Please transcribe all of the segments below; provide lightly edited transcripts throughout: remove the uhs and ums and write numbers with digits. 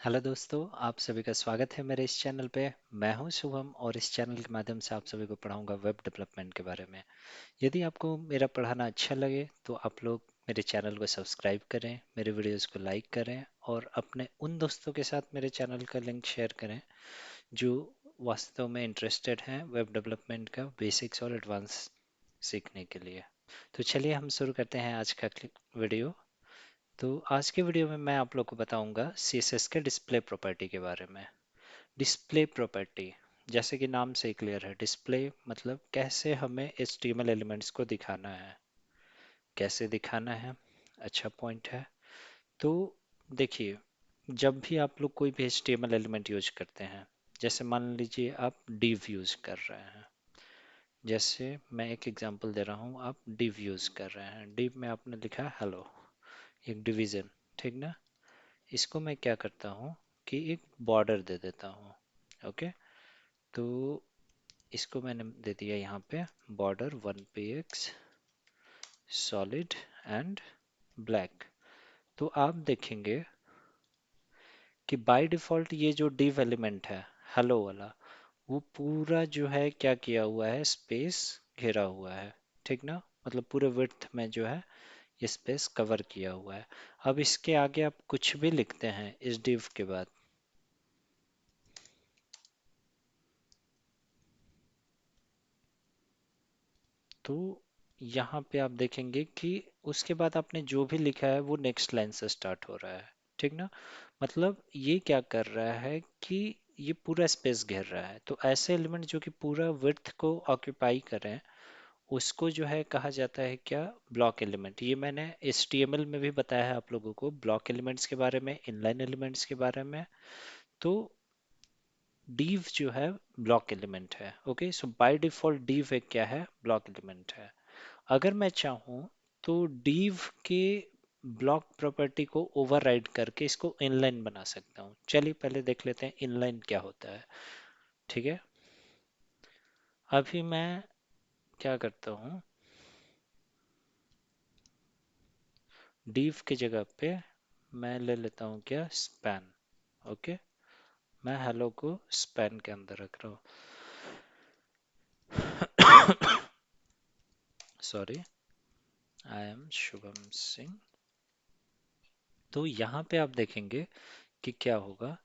Hello दोस्तों, आप सभी का स्वागत है मेरे इस चैनल पे। मैं हूं शुभम और इस चैनल के माध्यम से आप सभी को पढ़ाऊंगा वेब डेवलपमेंट के बारे में। यदि आपको मेरा पढ़ाना अच्छा लगे तो आप लोग मेरे चैनल को सब्सक्राइब करें, मेरे वीडियोस को लाइक करें और अपने उन दोस्तों के साथ मेरे चैनल का लिंक शेयर करें जो वास्तव में इंटरेस्टेड हैं वेब डेवलपमेंट का बेसिक्स और एडवांस सीखने के लिए। तो चलिए हम शुरू करते हैं आज का वीडियो। तो आज के वीडियो में मैं आप लोग को बताऊंगा CSS के डिस्प्ले प्रॉपर्टी के बारे में। डिस्प्ले प्रॉपर्टी, जैसे कि नाम से ही क्लियर है, डिस्प्ले मतलब कैसे हमें HTML एलिमेंट्स को दिखाना है। कैसे दिखाना है, अच्छा पॉइंट है। तो देखिए, जब भी आप लोग कोई भी HTML एलिमेंट यूज करते हैं, जैसे मान लीजिए आप div यूज कर रहे हैं। जैसे मैं एक एग्जांपल दे रहा हूँ, आप div यूज कर रहे हैं, div में आपने लिखा है हेलो, एक डिवीजन, ठीक ना। इसको मैं क्या करता हूँ कि एक बॉर्डर दे देता हूँ। ओके, तो इसको मैंने दे दिया यहाँ पे border 1px solid and black. तो आप देखेंगे कि बाय डिफॉल्ट ये जो div एलिमेंट है हेलो वाला, वो पूरा जो है क्या किया हुआ है, स्पेस घेरा हुआ है, ठीक ना। मतलब पूरे विड्थ में जो है ये स्पेस कवर किया हुआ है। अब इसके आगे आप कुछ भी लिखते हैं इस div के बाद, तो यहाँ पे आप देखेंगे कि उसके बाद आपने जो भी लिखा है वो नेक्स्ट लाइन से स्टार्ट हो रहा है, ठीक ना। मतलब ये क्या कर रहा है कि ये पूरा स्पेस घेर रहा है। तो ऐसे एलिमेंट जो कि पूरा विड्थ को ऑक्यूपाई करें, उसको जो है कहा जाता है क्या, ब्लॉक एलिमेंट। ये मैंने HTML में भी बताया है आप लोगों को, ब्लॉक एलिमेंट्स के बारे में, इनलाइन एलिमेंट्स के बारे में। तो div जो है ब्लॉक एलिमेंट है। Okay, so by default div एक क्या है, ब्लॉक एलिमेंट है। अगर मैं चाहूँ तो div के ब्लॉक प्रॉपर्टी को ओवरराइड करके इसको इनलाइन बना सकता हूँ। चलिए पहले देख लेते हैं इनलाइन क्या होता है, ठीक है। अभी मैं क्या करता हूँ, div की जगह पे मैं ले लेता हूँ क्या, स्पैन। ओके, मैं हेलो को स्पैन के अंदर रख रहा हूँ। Sorry, I am Shubham Singh. तो यहाँ पे आप देखेंगे कि क्या होगा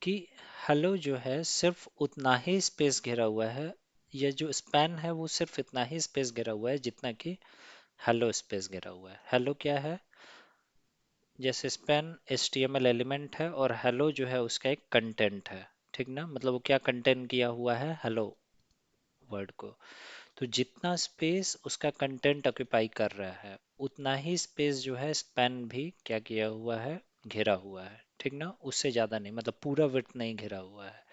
कि हेलो जो है सिर्फ उतना ही स्पेस घेरा हुआ है। ये जो स्पैन है वो सिर्फ इतना ही स्पेस घेरा हुआ है जितना कि हेलो स्पेस घेरा हुआ है। हेलो क्या है, जैसे स्पैन HTML एलिमेंट है और हेलो जो है उसका एक कंटेंट है, ठीक ना। मतलब वो क्या कंटेंट किया हुआ है, हेलो वर्ड को। तो जितना स्पेस उसका कंटेंट ऑक्यूपाई कर रहा है, उतना ही स्पेस जो है स्पैन भी क्या किया हुआ है, घेरा हुआ है, ठीक ना। उससे ज्यादा नहीं, मतलब पूरा विड्थ नहीं घेरा हुआ है।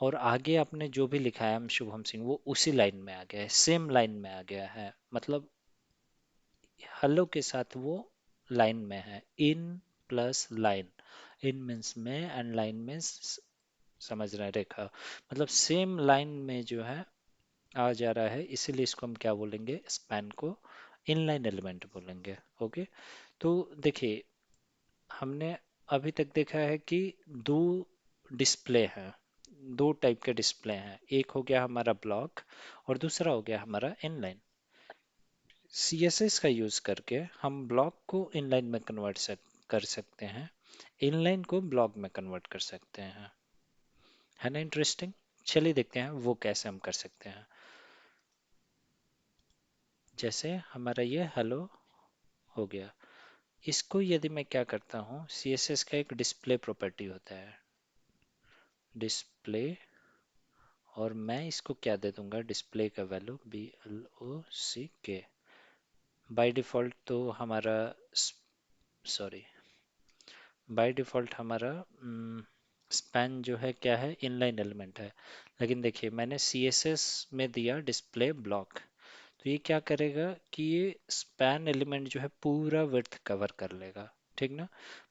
और आगे आपने जो भी लिखा है, हम शुभम सिंह, वो उसी लाइन में आ गया है, सेम लाइन में आ गया है। मतलब हेलो के साथ वो लाइन में है, in plus line. In means में एंड लाइन मीन्स, समझ रहे हैं, रेखा। मतलब सेम लाइन में जो है आ जा रहा है, इसीलिए इसको हम क्या बोलेंगे, स्पैन को इनलाइन एलिमेंट बोलेंगे। ओके, तो देखिए, हमने अभी तक देखा है कि दो डिस्प्ले हैं, दो टाइप के डिस्प्ले हैं। एक हो गया हमारा ब्लॉक और दूसरा हो गया हमारा इनलाइन। CSS का यूज करके हम ब्लॉक को इनलाइन में कन्वर्ट कर सकते हैं, इनलाइन को ब्लॉक में कन्वर्ट कर सकते हैं। है ना इंटरेस्टिंग। चलिए देखते हैं वो कैसे हम कर सकते हैं। जैसे हमारा ये हेलो हो गया, इसको यदि मैं क्या करता हूँ, CSS का एक डिस्प्ले प्रॉपर्टी होता है, डिस्प्ले, और मैं इसको क्या दे दूंगा, डिस्प्ले का वैल्यू BLOCK। बाय डिफॉल्ट तो हमारा, सॉरी, बाय डिफॉल्ट हमारा स्पैन जो है क्या है, इनलाइन एलिमेंट है। लेकिन देखिए मैंने CSS में दिया डिस्प्ले ब्लॉक, तो ये क्या करेगा कि ये स्पैन एलिमेंट जो है पूरा विड्थ कवर कर लेगा, ठीक ना।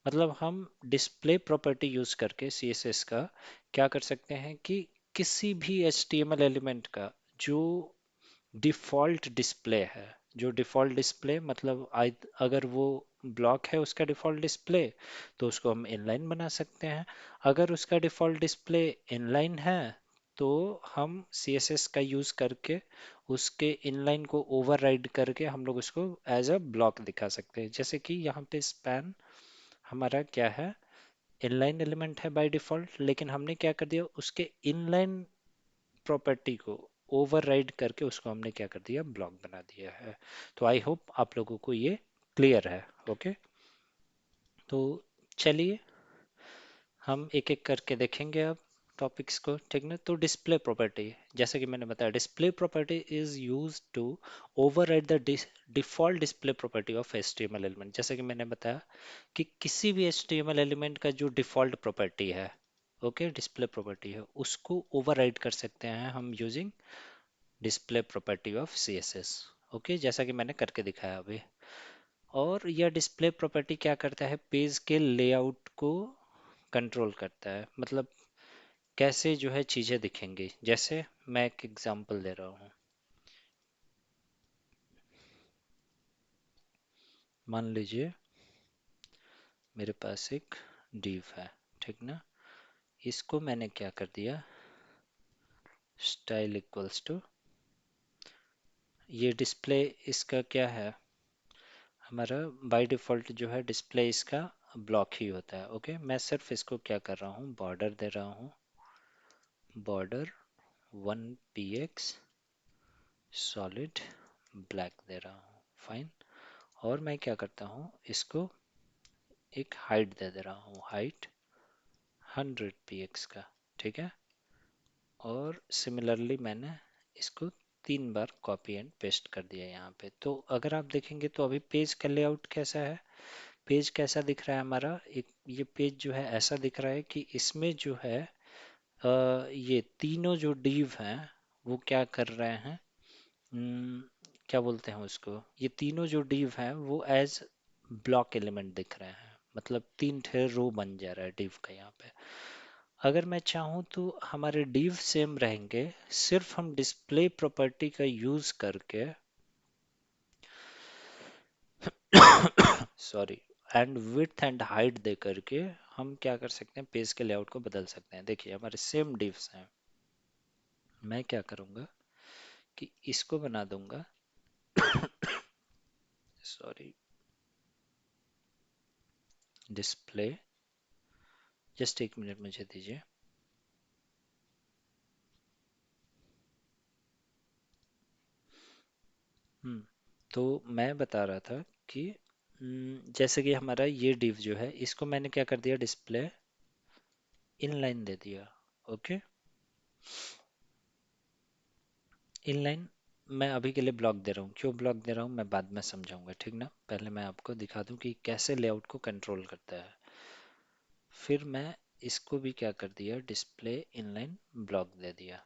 मतलब हम डिस्प्ले प्रॉपर्टी यूज करके CSS का क्या कर सकते हैं कि किसी भी HTML एलिमेंट का जो डिफ़ॉल्ट डिस्प्ले है, जो डिफ़ॉल्ट डिस्प्ले मतलब अगर वो ब्लॉक है उसका डिफ़ॉल्ट डिस्प्ले, तो उसको हम इनलाइन बना सकते हैं। अगर उसका डिफ़ॉल्ट डिस्प्ले इनलाइन है तो हम CSS का यूज़ करके उसके इनलाइन को ओवरराइड करके हम लोग उसको एज अ ब्लॉक दिखा सकते हैं। जैसे कि यहाँ पे स्पैन हमारा क्या है, इनलाइन एलिमेंट है बाय डिफ़ॉल्ट, लेकिन हमने क्या कर दिया, उसके इनलाइन प्रॉपर्टी को ओवरराइड करके उसको हमने क्या कर दिया, ब्लॉक बना दिया है। तो आई होप आप लोगों को ये क्लियर है। ओके, तो चलिए हम एक एक करके देखेंगे अब टॉपिक्स को, ठीक ना। तो डिस्प्ले प्रॉपर्टी, जैसे कि मैंने बताया, display property is use to override the default display property of HTML element. जैसे कि मैंने बताया कि किसी भी HTML एलिमेंट का जो डिफॉल्ट प्रॉपर्टी है, ओके, डिस्प्ले प्रॉपर्टी है, उसको ओवरराइड कर सकते हैं हम using display property of CSS। Okay, जैसा कि मैंने करके दिखाया अभी। और यह डिस्प्ले प्रॉपर्टी क्या करता है, पेज के लेआउट को कंट्रोल करता है, मतलब कैसे जो है चीजें दिखेंगी। जैसे मैं एक एग्जांपल दे रहा हूँ, मान लीजिए मेरे पास एक div है, ठीक ना। इसको मैंने क्या कर दिया, स्टाइल इक्वल्स टू, ये डिस्प्ले इसका क्या है, हमारा बाय डिफॉल्ट जो है डिस्प्ले इसका ब्लॉक ही होता है। ओके, मैं सिर्फ इसको क्या कर रहा हूँ, बॉर्डर दे रहा हूँ, बॉर्डर 1 px सॉलिड ब्लैक दे रहा हूँ, फाइन। और मैं क्या करता हूँ, इसको एक हाइट दे दे रहा हूँ, हाइट 100 px का, ठीक है। और सिमिलरली मैंने इसको 3 बार कॉपी एंड पेस्ट कर दिया यहाँ पे। तो अगर आप देखेंगे तो अभी पेज का लेआउट कैसा है, पेज कैसा दिख रहा है हमारा, एक ये पेज जो है ऐसा दिख रहा है कि इसमें जो है ये तीनों जो डिव हैं वो क्या कर रहे हैं, हम्म, क्या बोलते हैं उसको, ये तीनों जो डिव हैं वो एज ब्लॉक एलिमेंट दिख रहे हैं, मतलब 3 रो बन जा रहा है डिव का यहाँ पे। अगर मैं चाहूँ तो हमारे डिव सेम रहेंगे, सिर्फ हम डिस्प्ले प्रॉपर्टी का यूज करके sorry, and width and height दे करके हम क्या कर सकते हैं, पेज के लेआउट को बदल सकते हैं। देखिए हमारे सेम डिव्स हैं, मैं क्या करूँगा कि इसको बना दूंगा, सॉरी, डिस्प्ले, जस्ट 1 मिनट मुझे दीजिए। हम्म, तो मैं बता रहा था कि जैसे कि हमारा ये डिव जो है इसको मैंने क्या कर दिया, डिस्प्ले इनलाइन दे दिया। ओके, इनलाइन मैं अभी के लिए ब्लॉक दे रहा हूँ, क्यों ब्लॉक दे रहा हूँ मैं बाद में समझाऊंगा, ठीक ना। पहले मैं आपको दिखा दूँ कि कैसे लेआउट को कंट्रोल करता है। फिर मैं इसको भी क्या कर दिया, डिस्प्ले इनलाइन ब्लॉक दे दिया।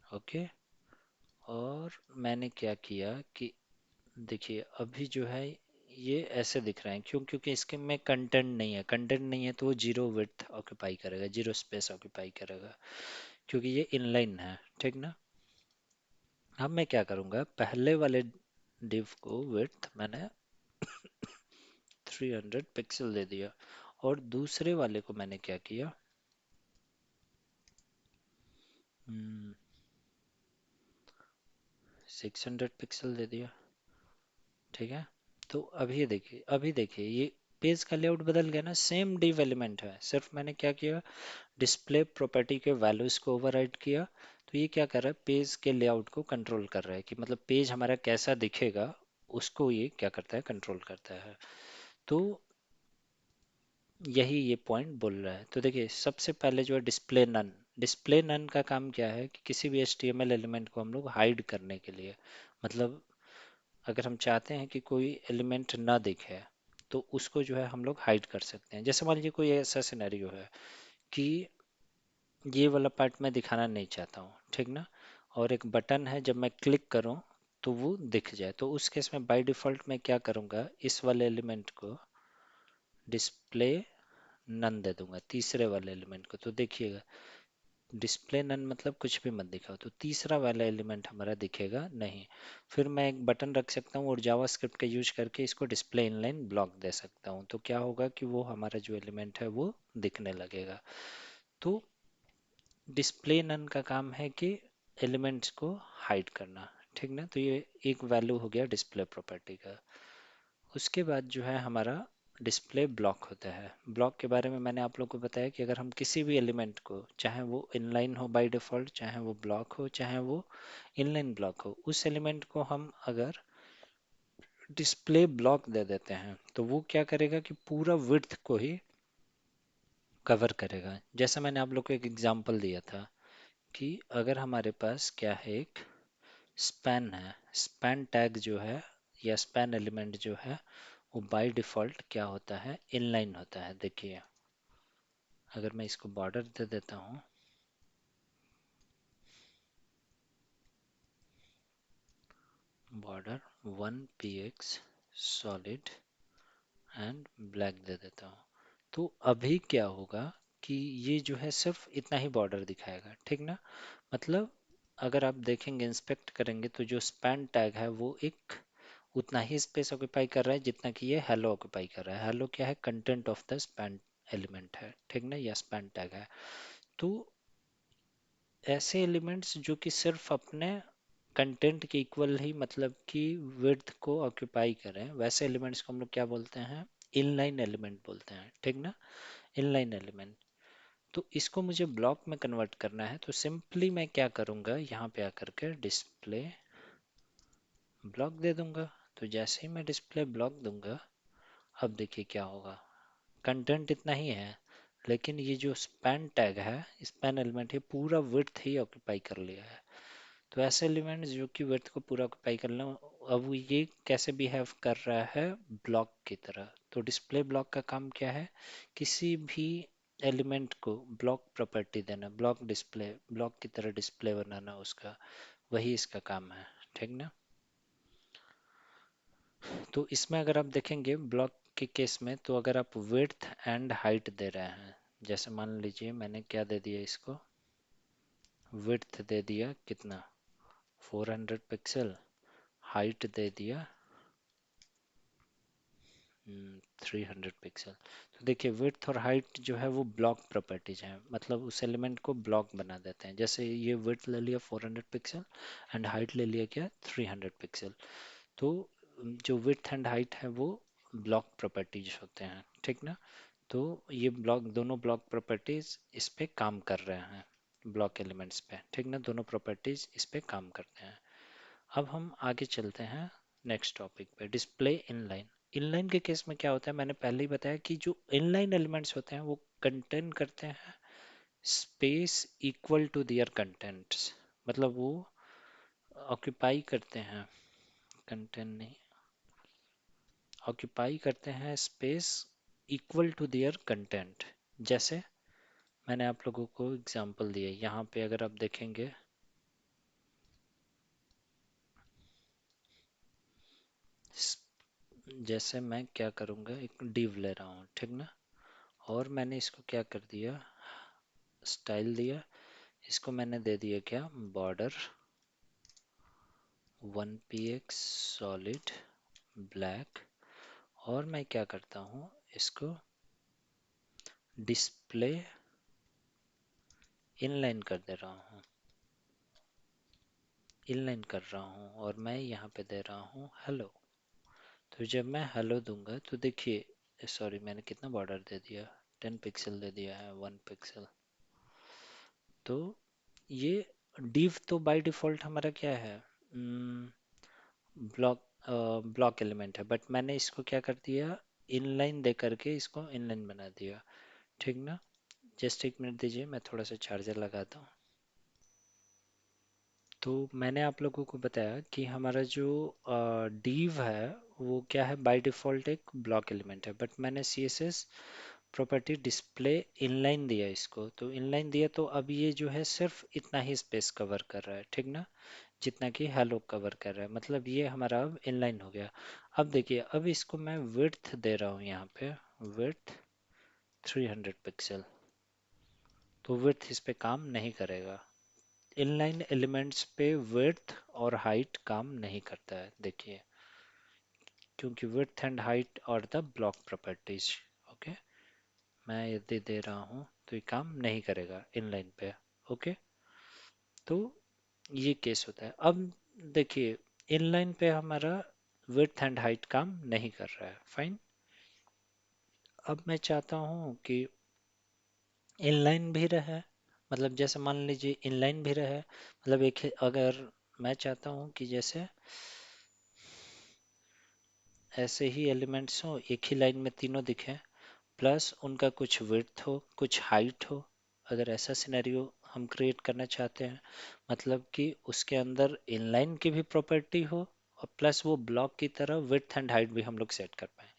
ओके, और मैंने क्या किया कि देखिए अभी जो है ये ऐसे दिख रहा है, क्यों, क्योंकि इसके में कंटेंट नहीं है, कंटेंट नहीं है तो वो 0 विड्थ ऑक्यूपाई करेगा, 0 स्पेस ऑक्यूपाई करेगा, क्योंकि ये इनलाइन है, ठीक ना। अब मैं क्या करूँगा, पहले वाले डिव को विड्थ मैंने 300 पिक्सल दे दिया, और दूसरे वाले को मैंने क्या किया, 600 पिक्सल दे दिया, ठीक है। तो अभी देखिए ये पेज का लेआउट बदल गया ना, सेम डिव एलिमेंट है, सिर्फ मैंने क्या किया, डिस्प्ले प्रॉपर्टी के वैल्यूज को ओवरराइड किया। तो ये क्या कर रहा है, पेज के लेआउट को कंट्रोल कर रहा है, कि मतलब पेज हमारा कैसा दिखेगा उसको ये क्या करता है, कंट्रोल करता है। तो यही ये पॉइंट बोल रहा है। तो देखिए सबसे पहले जो है डिस्प्ले नन, डिस्प्ले नन का काम क्या है कि किसी भी HTML एलिमेंट को हम लोग हाइड करने के लिए, मतलब अगर हम चाहते हैं कि कोई एलिमेंट ना दिखे तो उसको जो है हम लोग हाइड कर सकते हैं। जैसे मान लीजिए कोई ऐसा सिनेरियो है कि ये वाला पार्ट मैं दिखाना नहीं चाहता हूँ, ठीक ना, और एक बटन है, जब मैं क्लिक करूँ तो वो दिख जाए, तो उस केस में बाय डिफॉल्ट मैं क्या करूँगा, इस वाले एलिमेंट को डिस्प्ले नन दे दूंगा, तीसरे वाले एलिमेंट को। तो देखिएगा डिस्प्ले नन मतलब कुछ भी मत दिखाओ, तो तीसरा वाला एलिमेंट हमारा दिखेगा नहीं। फिर मैं एक बटन रख सकता हूँ और जावास्क्रिप्ट का यूज करके इसको डिस्प्ले इनलाइन ब्लॉक दे सकता हूँ, तो क्या होगा कि वो हमारा जो एलिमेंट है वो दिखने लगेगा। तो डिस्प्ले नन का काम है कि एलिमेंट्स को हाइड करना, ठीक ना। तो ये एक वैल्यू हो गया डिस्प्ले प्रॉपर्टी का। उसके बाद जो है हमारा डिस्प्ले ब्लॉक होता है। ब्लॉक के बारे में मैंने आप लोग को बताया कि अगर हम किसी भी एलिमेंट को, चाहे वो इनलाइन हो बाय डिफॉल्ट, चाहे वो ब्लॉक हो, चाहे वो इनलाइन ब्लॉक हो, उस एलिमेंट को हम अगर डिस्प्ले ब्लॉक दे देते हैं तो वो क्या करेगा कि पूरा विड्थ को ही कवर करेगा। जैसा मैंने आप लोग को एक एग्जांपल दिया था कि अगर हमारे पास क्या है, एक स्पैन है, स्पैन टैग जो है या स्पैन एलिमेंट जो है वो बाय डिफॉल्ट क्या होता है, इनलाइन होता है। देखिए अगर मैं इसको बॉर्डर दे देता हूँ, border 1 px solid and black दे देता हूँ, तो अभी क्या होगा कि ये जो है सिर्फ इतना ही बॉर्डर दिखाएगा, ठीक ना। मतलब अगर आप देखेंगे, इंस्पेक्ट करेंगे, तो जो स्पैन टैग है वो एक उतना ही स्पेस ऑक्यूपाई कर रहा है जितना कि ये हेलो ऑक्यूपाई कर रहा है। हेलो क्या है, content of the span element है, ठीक ना, या स्पैन टैग है। तो ऐसे एलिमेंट्स जो कि सिर्फ अपने कंटेंट के इक्वल ही, मतलब कि विड्थ को ऑक्यूपाई करें, वैसे एलिमेंट्स को हम लोग क्या बोलते हैं, इनलाइन एलिमेंट बोलते हैं, ठीक ना, इनलाइन एलिमेंट। तो इसको मुझे ब्लॉक में कन्वर्ट करना है, तो सिंपली मैं क्या करूंगा, यहाँ पे आकर के डिस्प्ले ब्लॉक दे दूंगा। तो जैसे ही मैं डिस्प्ले ब्लॉक दूंगा, अब देखिए क्या होगा, कंटेंट इतना ही है, लेकिन ये जो स्पैन टैग है, स्पैन एलिमेंट है, पूरा विड्थ ही ऑक्यूपाई कर लिया है। तो ऐसे एलिमेंट्स जो कि विड्थ को पूरा ऑक्यूपाई कर लें, अब ये कैसे बिहेव कर रहा है, ब्लॉक की तरह। तो डिस्प्ले ब्लॉक का काम क्या है, किसी भी एलिमेंट को ब्लॉक प्रॉपर्टी देना, ब्लॉक डिस्प्ले, ब्लॉक की तरह डिस्प्ले बनाना उसका, वही इसका काम है, ठीक ना। तो इसमें अगर आप देखेंगे ब्लॉक के केस में, तो अगर आप विड्थ एंड हाइट दे रहे हैं, जैसे मान लीजिए मैंने क्या दे दिया इसको, विड्थ दे दिया कितना, 400 पिक्सल, हाइट दे दिया 300 पिक्सल। तो देखिए विड्थ और हाइट जो है वो ब्लॉक प्रॉपर्टीज हैं, मतलब उस एलिमेंट को ब्लॉक बना देते हैं। जैसे ये विड्थ ले लिया 400 पिक्सल एंड हाइट ले लिया क्या, 300 पिक्सल। तो जो विड्थ एंड हाइट है वो ब्लॉक प्रॉपर्टीज होते हैं, ठीक ना। तो ये ब्लॉक, दोनों ब्लॉक प्रॉपर्टीज इस पे काम कर रहे हैं, ब्लॉक एलिमेंट्स पे, ठीक ना, दोनों प्रॉपर्टीज इस पे काम करते हैं। अब हम आगे चलते हैं नेक्स्ट टॉपिक पे, डिस्प्ले इनलाइन। इनलाइन के केस में क्या होता है, मैंने पहले ही बताया कि जो इनलाइन एलिमेंट्स होते हैं वो कंटेन करते हैं space equal to their contents, मतलब वो ऑक्यूपाई करते हैं, कंटेंट नहीं, ऑक्यूपाई करते हैं space equal to their content. जैसे मैंने आप लोगों को एग्जांपल दिया, यहाँ पे अगर आप देखेंगे, जैसे मैं क्या करूँगा, एक div ले रहा हूँ, ठीक ना, और मैंने इसको क्या कर दिया, स्टाइल दिया, इसको मैंने दे दिया क्या, बॉर्डर 1 px सॉलिड ब्लैक, और मैं क्या करता हूँ, इसको डिस्प्ले इनलाइन कर दे रहा हूँ, इनलाइन कर रहा हूँ, और मैं यहाँ पे दे रहा हूँ हेलो। तो जब मैं हेलो दूंगा तो देखिए, सॉरी मैंने कितना बॉर्डर दे दिया, 10 पिक्सल दे दिया है, 1 पिक्सल। तो ये div तो बाय डिफॉल्ट हमारा क्या है, ब्लॉक, ब्लॉक एलिमेंट है, बट मैंने इसको क्या कर दिया, इनलाइन दे करके इसको इनलाइन बना दिया, ठीक ना। जस्ट एक मिनट दीजिए, मैं थोड़ा सा चार्जर लगाता हूँ। तो मैंने आप लोगों को बताया कि हमारा जो div है वो क्या है, बाय डिफॉल्ट एक ब्लॉक एलिमेंट है, बट मैंने CSS प्रॉपर्टी डिस्प्ले इनलाइन दिया इसको, तो इनलाइन दिया तो अब ये जो है सिर्फ इतना ही स्पेस कवर कर रहा है, ठीक ना, जितना कि हेलो कवर कर रहा है, मतलब ये हमारा अब इनलाइन हो गया। अब देखिए, अब इसको मैं विड्थ दे रहा हूँ यहाँ पे, विड्थ 300 पिक्सल। तो विड्थ इस पे काम नहीं करेगा। इनलाइन एलिमेंट्स पे विड्थ और हाइट काम नहीं करता है, देखिए, क्योंकि विड्थ एंड हाइट और द ब्लॉक प्रॉपर्टीज। ओके, मैं यदि दे रहा हूँ तो ये काम नहीं करेगा इनलाइन पे। ओके, तो ये केस होता है। अब देखिए, इनलाइन पे हमारा विड्थ एंड हाइट काम नहीं कर रहा है, फाइन। अब मैं चाहता हूँ कि इनलाइन भी रहे, मतलब जैसे मान लीजिए इनलाइन भी रहे, मतलब अगर मैं चाहता हूँ कि जैसे ऐसे ही एलिमेंट्स हो, एक ही लाइन में तीनों दिखें, प्लस उनका कुछ विड्थ हो कुछ हाइट हो, अगर ऐसा सिनेरियो हम क्रिएट करना चाहते हैं, मतलब कि उसके अंदर इनलाइन की भी प्रॉपर्टी हो और प्लस वो ब्लॉक की तरह विड्थ एंड हाइट भी हम लोग सेट कर पाए।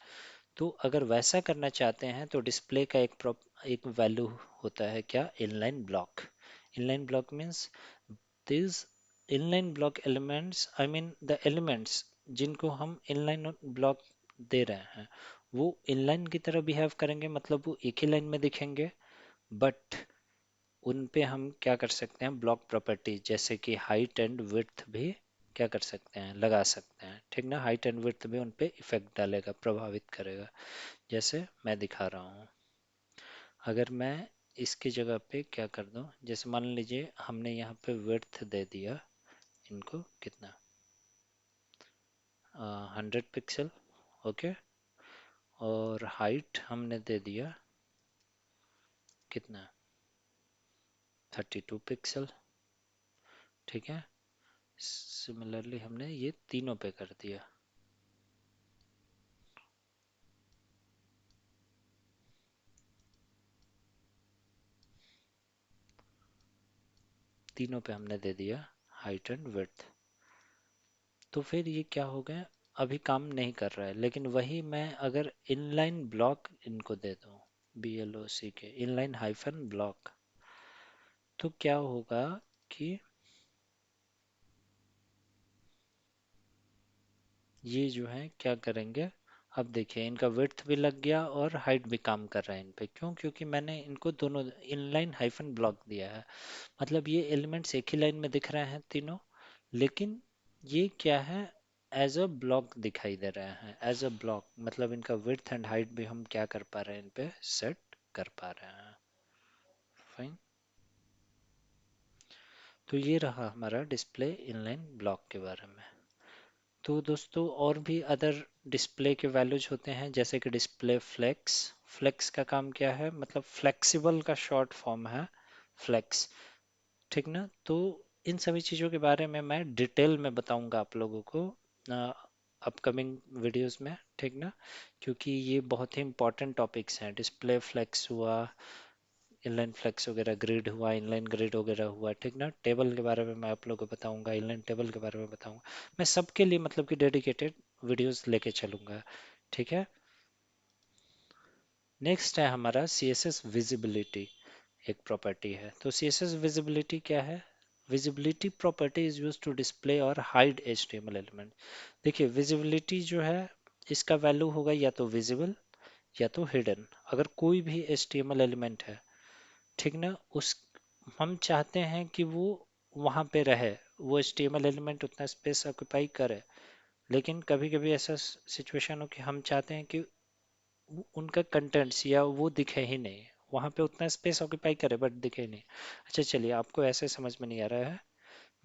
तो अगर वैसा करना चाहते हैं तो डिस्प्ले का एक वैल्यू होता है क्या, inline block. Inline block means this inline block elements, I mean the elements जिनको हम इनलाइन ब्लॉक दे रहे हैं वो इनलाइन की तरह बिहेव करेंगे, मतलब वो एक ही लाइन में दिखेंगे, बट उन पे हम क्या कर सकते हैं, ब्लॉक प्रॉपर्टी जैसे कि हाइट एंड विड्थ भी क्या कर सकते हैं, लगा सकते हैं, ठीक ना। हाइट एंड विड्थ भी उन पे इफेक्ट डालेगा, प्रभावित करेगा, जैसे मैं दिखा रहा हूँ। अगर मैं इसकी जगह पे क्या कर दूं, जैसे मान लीजिए हमने यहाँ पे विड्थ दे दिया इनको कितना, 100 पिक्सल। ओके, और हाइट हमने दे दिया कितना, 32 पिक्सल, ठीक है। सिमिलरली हमने ये तीनों पे कर दिया, तीनों पे हमने दे दिया हाइट एंड विड्थ। तो फिर ये क्या हो गया, अभी काम नहीं कर रहा है, लेकिन वही मैं अगर इनलाइन ब्लॉक इनको दे दूं, BLOC के इनलाइन हाइफन ब्लॉक, तो क्या होगा कि ये जो है क्या करेंगे, अब देखिए इनका विड्थ भी लग गया और हाइट भी काम कर रहा है इन पे, क्यों, क्योंकि मैंने इनको दोनों इनलाइन हाइफन ब्लॉक दिया है। मतलब ये एलिमेंट्स एक ही लाइन में दिख रहे हैं तीनों, लेकिन ये क्या है, एज अ ब्लॉक दिखाई दे रहे हैं, एज अ ब्लॉक, मतलब इनका विड्थ एंड हाइट भी हम क्या कर पा रहे हैं, इन पे सेट कर पा रहे हैं, फाइन। तो ये रहा हमारा डिस्प्ले इनलाइन ब्लॉक के बारे में। तो दोस्तों और भी अदर डिस्प्ले के वैल्यूज होते हैं, जैसे कि डिस्प्ले फ्लेक्स। फ्लेक्स का काम क्या है, मतलब फ्लेक्सिबल का शॉर्ट फॉर्म है फ्लेक्स, ठीक ना। तो इन सभी चीज़ों के बारे में मैं डिटेल में बताऊंगा आप लोगों को अपकमिंग वीडियोस में, ठीक ना, क्योंकि ये बहुत ही इंपॉर्टेंट टॉपिक्स हैं। डिस्प्ले फ्लेक्स हुआ, इनलाइन फ्लेक्स वगैरह, ग्रिड हुआ, इनलाइन ग्रिड वगैरह हुआ, ठीक ना। टेबल के बारे में मैं आप लोगों को बताऊंगा, इनलाइन टेबल के बारे में बताऊंगा, मैं सबके लिए मतलब कि डेडिकेटेड वीडियोस लेके चलूंगा, ठीक है। नेक्स्ट है हमारा CSS विजिबिलिटी, एक प्रॉपर्टी है। तो CSS विजिबिलिटी क्या है, visibility property is used to display और हाइड HTML एलिमेंट। देखिए विजिबिलिटी जो है इसका वैल्यू होगा या तो विजिबल या तो हिडन, अगर कोई भी HTML एलिमेंट है, ठीक ना, उस हम चाहते हैं कि वो वहाँ पे रहे, वो HTML एलिमेंट उतना स्पेस ऑक्यूपाई करे, लेकिन कभी कभी ऐसा सिचुएशन हो कि हम चाहते हैं कि उनका कंटेंट्स या वो दिखे ही नहीं, वहां पे उतना स्पेस ऑक्यूपाई करे बट दिखे ही नहीं। अच्छा चलिए, आपको ऐसे समझ में नहीं आ रहा है,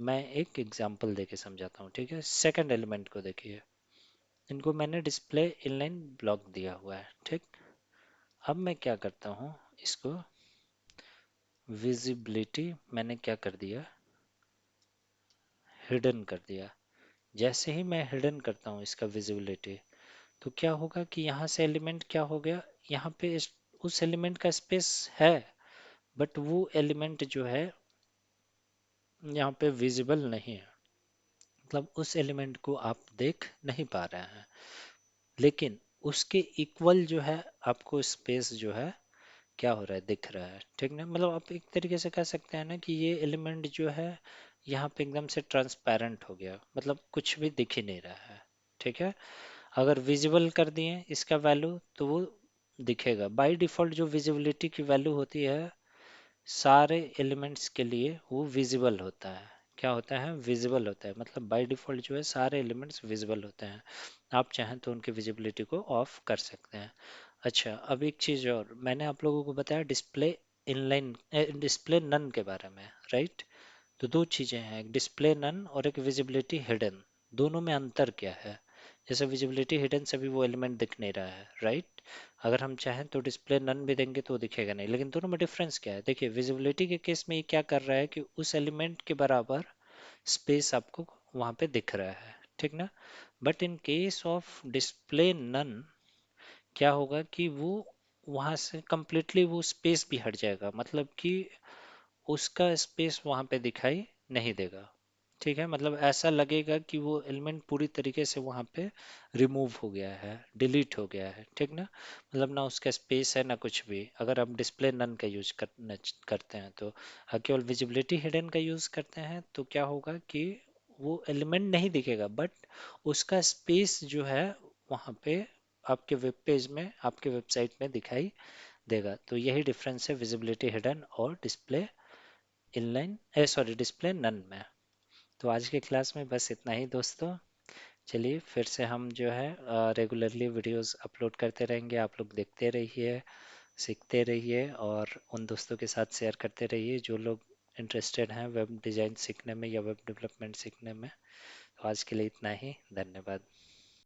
मैं एक एग्जांपल देके समझाता हूँ, ठीक है। सेकंड एलिमेंट को देखिए, इनको मैंने डिस्प्ले इनलाइन ब्लॉक दिया हुआ है, ठीक। अब मैं क्या करता हूँ, इसको विजिबिलिटी मैंने क्या कर दिया, हिडन कर दिया। जैसे ही मैं हिडन करता हूँ इसका विजिबिलिटी, तो क्या होगा कि यहाँ से एलिमेंट क्या हो गया, यहाँ पे उस एलिमेंट का स्पेस है, बट वो एलिमेंट जो है यहाँ पे विजिबल नहीं है, मतलब उस एलिमेंट को आप देख नहीं पा रहे हैं, लेकिन उसके इक्वल जो है आपको स्पेस जो है क्या हो रहा है, दिख रहा है, ठीक ना। मतलब आप एक तरीके से कह सकते हैं ना कि ये एलिमेंट जो है यहाँ पे एकदम से ट्रांसपेरेंट हो गया, मतलब कुछ भी दिख ही नहीं रहा है, ठीक है। अगर विजिबल कर दिए इसका वैल्यू तो वो दिखेगा। बाय डिफॉल्ट जो विजिबिलिटी की वैल्यू होती है सारे एलिमेंट्स के लिए वो विजिबल होता है। क्या होता है? विजिबल होता है, मतलब बाय डिफॉल्ट जो है सारे एलिमेंट्स विजिबल होते हैं। आप चाहें तो उनकी विजिबिलिटी को ऑफ कर सकते हैं। अच्छा, अब एक चीज़ और, मैंने आप लोगों को बताया डिस्प्ले इनलाइन, डिस्प्ले नन के बारे में, राइट? तो दो चीज़ें हैं, एक डिस्प्ले नन और एक विजिबिलिटी हिडन। दोनों में अंतर क्या है? जैसे विजिबिलिटी हिडन से भी वो एलिमेंट दिख नहीं रहा है, राइट? अगर हम चाहें तो डिस्प्ले नन भी देंगे तो वो दिखेगा नहीं, लेकिन दोनों में डिफरेंस क्या है? देखिए, विजिबिलिटी के केस में ये क्या कर रहा है कि उस एलिमेंट के बराबर स्पेस आपको वहाँ पे दिख रहा है, ठीक ना? But in case of display none क्या होगा कि वो वहाँ से कंप्लीटली वो स्पेस भी हट जाएगा, मतलब कि उसका स्पेस वहाँ पे दिखाई नहीं देगा। ठीक है, मतलब ऐसा लगेगा कि वो एलिमेंट पूरी तरीके से वहाँ पे रिमूव हो गया है, डिलीट हो गया है, ठीक ना? मतलब ना उसका स्पेस है ना कुछ भी, अगर आप डिस्प्ले नन का यूज करते हैं तो। केवल विजिबिलिटी हिडन का यूज करते हैं तो क्या होगा कि वो एलिमेंट नहीं दिखेगा, बट उसका स्पेस जो है वहाँ पे आपके वेब पेज में, आपके वेबसाइट में दिखाई देगा। तो यही डिफरेंस है विजिबिलिटी हिडन और display inline, sorry, display none में। तो आज की क्लास में बस इतना ही दोस्तों। चलिए फिर से हम जो है रेगुलरली वीडियोस अपलोड करते रहेंगे, आप लोग देखते रहिए, सीखते रहिए और उन दोस्तों के साथ शेयर करते रहिए जो लोग इंटरेस्टेड हैं वेब डिज़ाइन सीखने में या वेब डेवलपमेंट सीखने में। तो आज के लिए इतना ही, धन्यवाद।